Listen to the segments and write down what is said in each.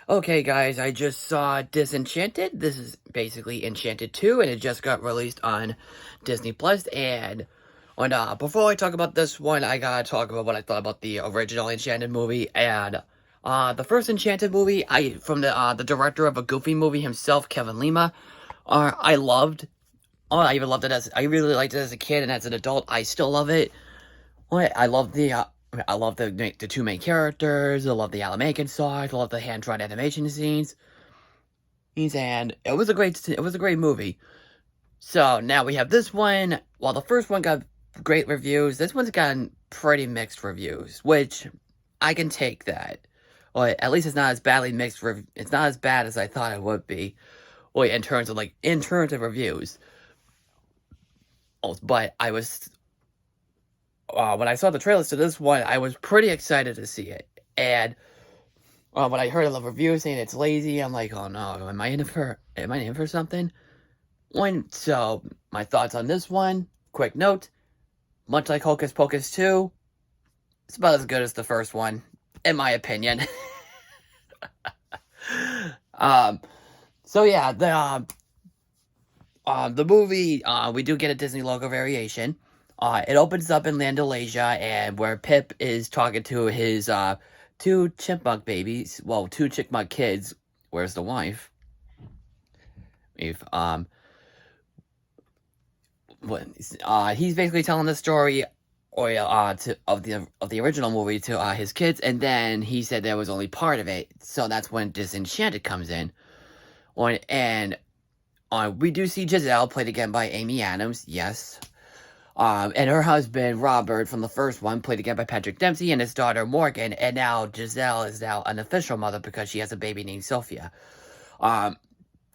Okay, guys, I just saw Disenchanted. This is basically Enchanted 2, and it just got released on Disney Plus. And before I talk about this one, I gotta talk about what I thought about the original Enchanted movie. And the first Enchanted movie, from the director of a Goofy movie himself, Kevin Lima. I loved. Oh, I even loved it I really liked it as a kid, and as an adult, I still love it. I love I love the two main characters. I love the animation songs. I love the hand drawn animation scenes. And it was a great movie. So now we have this one. While the first one got great reviews, this one's gotten pretty mixed reviews, which I can take that. Well, at least it's not as badly mixed. It's not as bad as I thought it would be. Well, in terms of reviews. But I was when I saw the trailers to this one, I was pretty excited to see it. And when I heard the review saying it's lazy, I'm like, oh no, am I in for something? So my thoughts on this one, quick note, much like Hocus Pocus 2, it's about as good as the first one, in my opinion. um, so yeah, the movie, we do get a Disney logo variation. It opens up in Landasia, and where Pip is talking to his two chipmunk babies, well, two chipmunk kids. Where's the wife? If he's basically telling the story, of the original movie to his kids, and then he said there was only part of it, so that's when Disenchanted comes in. And we do see Giselle, played again by Amy Adams, yes. And her husband, Robert, from the first one, played again by Patrick Dempsey, and his daughter, Morgan, and now Giselle is now an official mother because she has a baby named Sophia.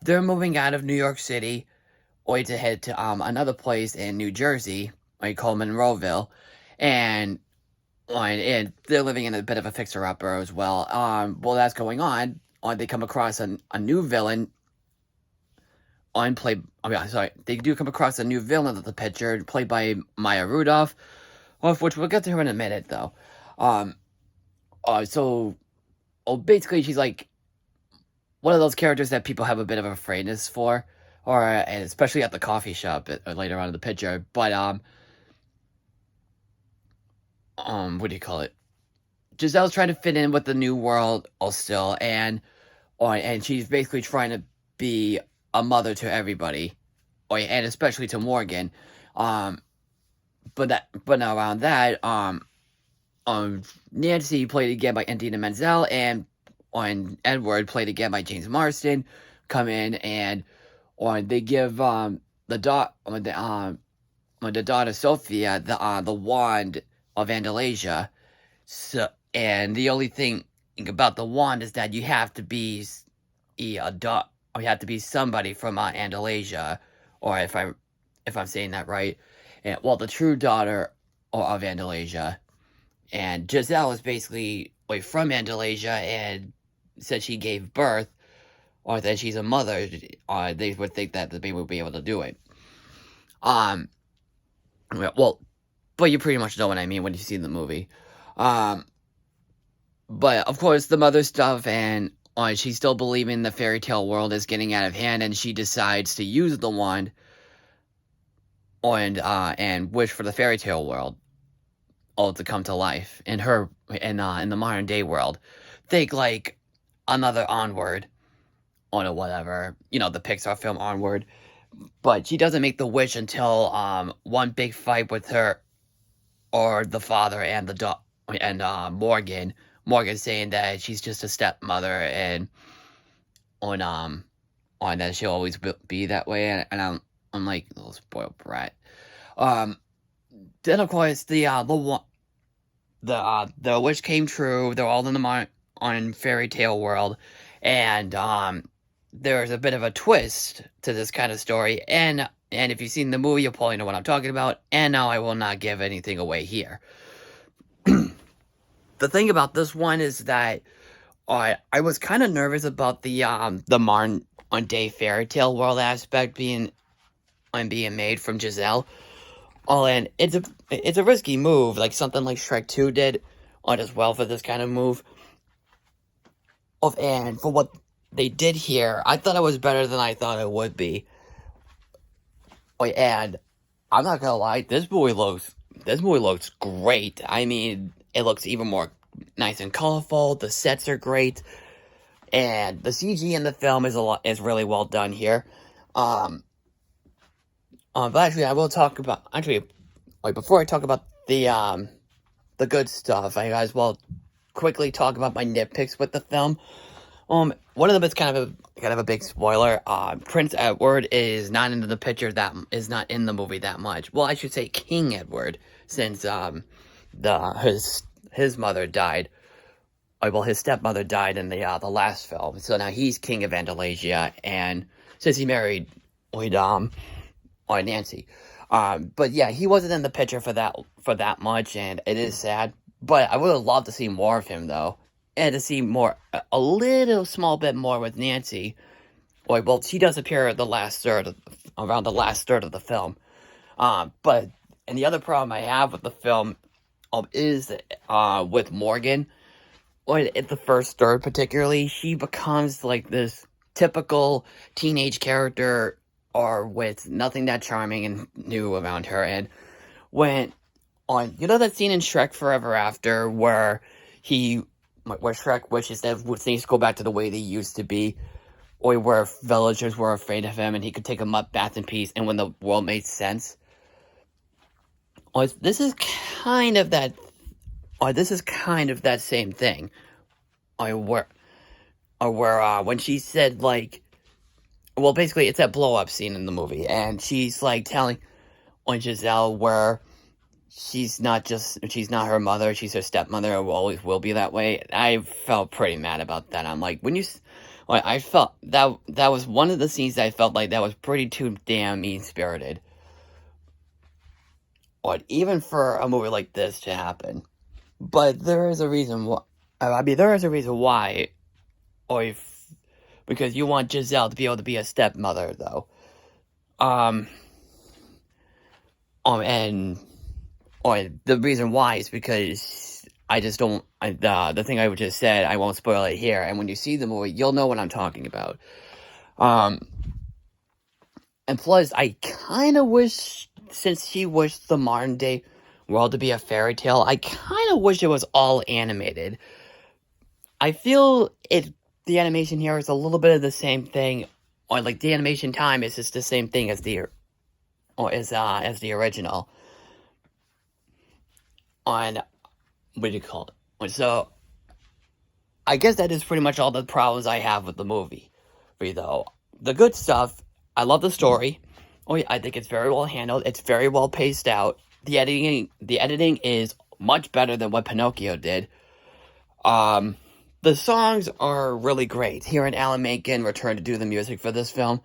They're moving out of New York City, to head to, another place in New Jersey, called Monroeville, and they're living in a bit of a fixer-upper as well. While that's going on, they come across a new villain, they do come across a new villain of the picture, played by Maya Rudolph, of which we'll get to her in a minute, though. Basically, she's like one of those characters that people have a bit of a afraidness for, and especially at the coffee shop later on in the picture. But what do you call it? Giselle's trying to fit in with the new world, still, and she's basically trying to be a mother to everybody, and especially to Morgan. But around that, Nancy, played again by Idina Menzel, and Edward, played again by James Marsden, come in, and they give the daughter Sophia the wand of Andalasia. So, and the only thing about the wand is that you have to be somebody from Andalasia, or if I'm saying that right, and the true daughter of Andalasia. And Giselle is basically from Andalasia and said she gave birth, or that she's a mother. They would think that the baby would be able to do it. Well, but you pretty much know what I mean when you see the movie. But of course, the mother stuff, and she's still believing the fairy tale world is getting out of hand, and she decides to use the wand and wish for the fairy tale world to come to life in the modern day world. Think like another Onward, or whatever, the Pixar film Onward. But she doesn't make the wish until one big fight with her, or the father and Morgan. Morgan saying that she's just a stepmother, and that she'll always be that way. And I'm like, little spoiled brat. Then of course the wish came true. They're all in on fairy tale world, and there's a bit of a twist to this kind of story, and if you've seen the movie, you'll probably know what I'm talking about, and now I will not give anything away here. The thing about this one is that I was kind of nervous about the modern day fairy tale world aspect being made from Giselle. And it's a risky move, like something like Shrek 2 did, as well, for this kind of move. And for what they did here, I thought it was better than I thought it would be. And I'm not gonna lie, this movie looks great. I mean, it looks even more nice and colorful. The sets are great, and the CG in the film is really well done here. But actually, I will talk about before I talk about the good stuff, I might as well quickly talk about my nitpicks with the film. One of them is kind of a big spoiler. Prince Edward is not in the picture is not in the movie that much. Well, I should say King Edward, since his mother died. Well, his stepmother died in the last film, so now he's king of Andalusia, and since he married Nancy. But yeah, he wasn't in the picture for that much, and it is sad. But I would have loved to see more of him though, and to see a little small bit more with Nancy. Well, she does appear at around the last third of the film. But and the other problem I have with the film, is with Morgan. At the first third, particularly, she becomes like this typical teenage character, or with nothing that charming and new around her. And when that scene in Shrek Forever After where Shrek wishes that things go back to the way they used to be, or where villagers were afraid of him and he could take a mud bath in peace, and when the world made sense. This is kind of that. This is kind of that same thing. Where when she said, like, well, basically it's that blow up scene in the movie, and she's like telling Giselle where she's not her mother, she's her stepmother, or always will be that way. I felt pretty mad about that. I'm like, I felt that was one of the scenes that I felt like that was pretty too damn mean spirited. Even for a movie like this to happen. But there is a reason why. Because you want Giselle to be able to be a stepmother, though. And the reason why is because I just don't. The thing I just said, I won't spoil it here. And when you see the movie, you'll know what I'm talking about. And plus, I kind of wish, since she wished the modern day world to be a fairy tale, I kind of wish it was all animated. I feel the animation here is a little bit of the same thing, or like the animation time is just the same thing as the original. What do you call it? So, I guess that is pretty much all the problems I have with the movie. Though the good stuff, I love the story. I think it's very well handled. It's very well paced out. The editing is much better than what Pinocchio did. The songs are really great. Hearing Alan Menken return to do the music for this film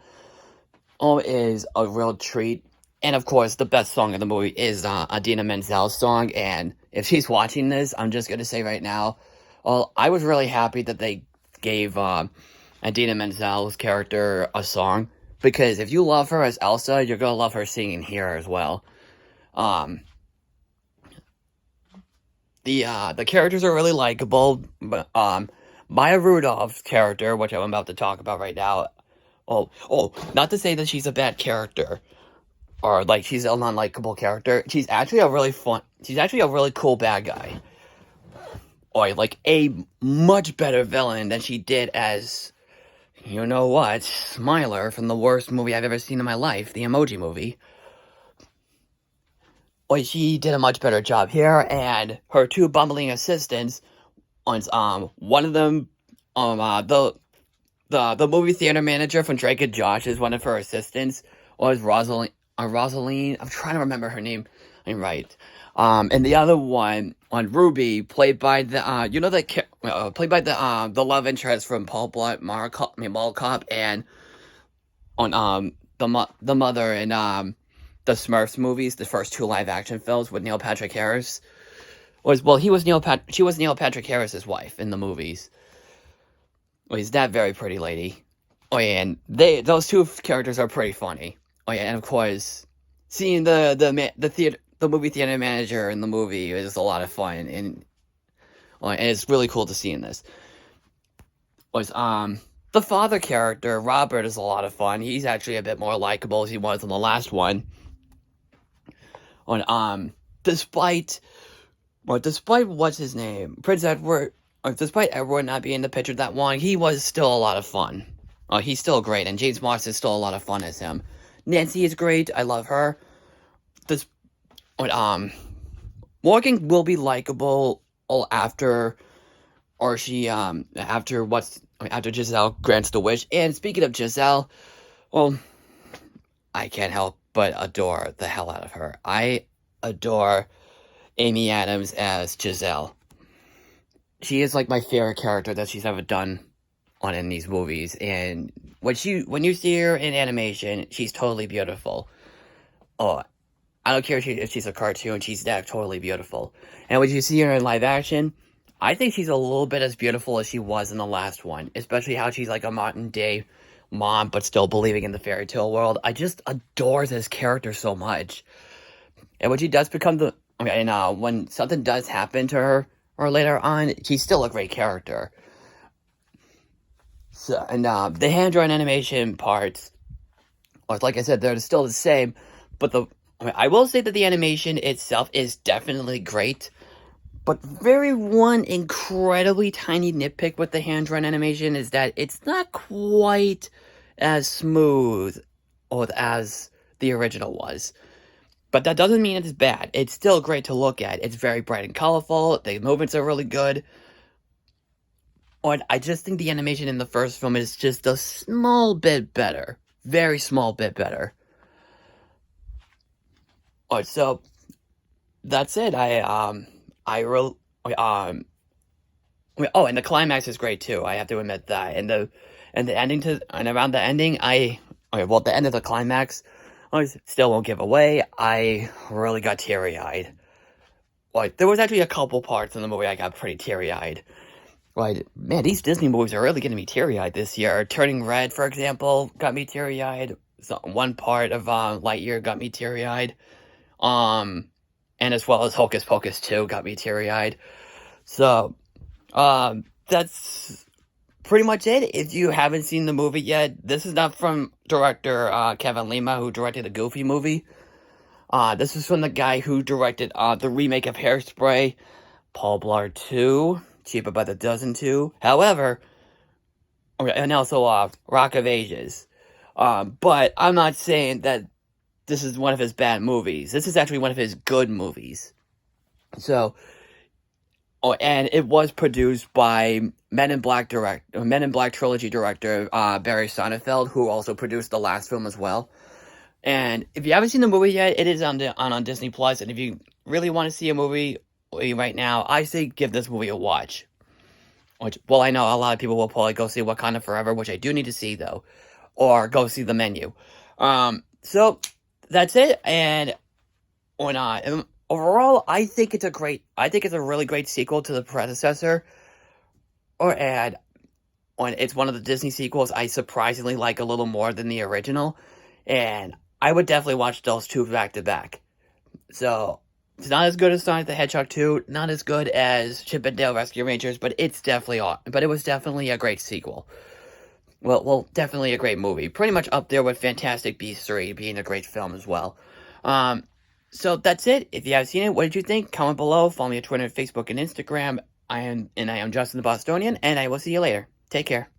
is a real treat. And of course, the best song in the movie is Idina Menzel's song. And if she's watching this, I'm just going to say right now, I was really happy that they gave Idina Menzel's character a song. Because if you love her as Elsa, you're going to love her singing here as well. The characters are really likable, but Maya Rudolph's character, which I'm about to talk about right now, not to say that she's a bad character, or like she's an unlikable character. She's actually a really cool bad guy, or like a much better villain than she did as, you know what, Smiler from the worst movie I've ever seen in my life, the Emoji Movie. She did a much better job here, and her two bumbling assistants, one of them, the movie theater manager from Drake and Josh is one of her assistants, was Rosaline, I'm trying to remember her name, I'm right, and the other one, Ruby, played by the love interest from Paul Blart Mall Cop, and the mother in, the Smurfs movies, the first two live-action films with Neil Patrick Harris, she was Neil Patrick Harris's wife in the movies. He's that very pretty lady. And those two characters are pretty funny. And of course, seeing the movie theater manager in the movie is a lot of fun, and it's really cool to see in this. was, the father character, Robert, is a lot of fun. He's actually a bit more likable as he was in the last one. On, despite, despite what's his name, Prince Edward, despite Edward not being in the picture that long, he was still a lot of fun. He's still great, and James Moss is still a lot of fun as him. Nancy is great, I love her. This, Morgan will be likable after, or she, after Giselle grants the wish. And speaking of Giselle, well, I can't help but adore the hell out of her. I adore Amy Adams as Giselle. She is like my favorite character that she's ever done in these movies, and when you see her in animation, she's totally beautiful. Oh, I don't care if she's a cartoon, she's that totally beautiful. And when you see her in live action, I think she's a little bit as beautiful as she was in the last one, especially how she's like a modern day mom, but still believing in the fairy tale world. I just adore this character so much. And when she does become when something does happen to her, or later on, she's still a great character. So, and the hand-drawn animation parts, like I said, they're still the same, but I will say that the animation itself is definitely great, but one incredibly tiny nitpick with the hand-drawn animation is that it's not quite as smooth as the original was. But that doesn't mean it's bad. It's still great to look at. It's very bright and colorful. The movements are really good. I just think the animation in the first film is just a small bit better. Very small bit better. So that's it. And the climax is great too. I have to admit that. And the ending around the ending, the end of the climax, I still won't give away. I really got teary-eyed. There was actually a couple parts in the movie I got pretty teary-eyed. Man, these Disney movies are really getting me teary-eyed this year. Turning Red, for example, got me teary-eyed. One part of Lightyear got me teary-eyed. And as well as Hocus Pocus 2 got me teary-eyed. So, that's pretty much it. If you haven't seen the movie yet, this is not from director Kevin Lima, who directed the Goofy movie. This is from the guy who directed the remake of Hairspray, Paul Blart 2, Cheaper by the Dozen 2. However, and also Rock of Ages. But I'm not saying that this is one of his bad movies. This is actually one of his good movies. So, and it was produced by Men in Black trilogy director Barry Sonnenfeld, who also produced the last film as well. And if you haven't seen the movie yet, it is on Disney Plus. And if you really want to see a movie right now, I say give this movie a watch. I know a lot of people will probably go see Wakanda Forever, which I do need to see though, or go see The Menu. So that's it. And overall, I think it's a really great sequel to the predecessor. It's one of the Disney sequels I surprisingly like a little more than the original, and I would definitely watch those two back to back. So it's not as good as Sonic the Hedgehog 2, not as good as Chip and Dale Rescue Rangers, but it was definitely a great sequel. Well, definitely a great movie. Pretty much up there with Fantastic Beasts 3 being a great film as well. So that's it. If you haven't seen it, what did you think? Comment below. Follow me on Twitter, Facebook, and Instagram. I am Justin the Bostonian, and I will see you later. Take care.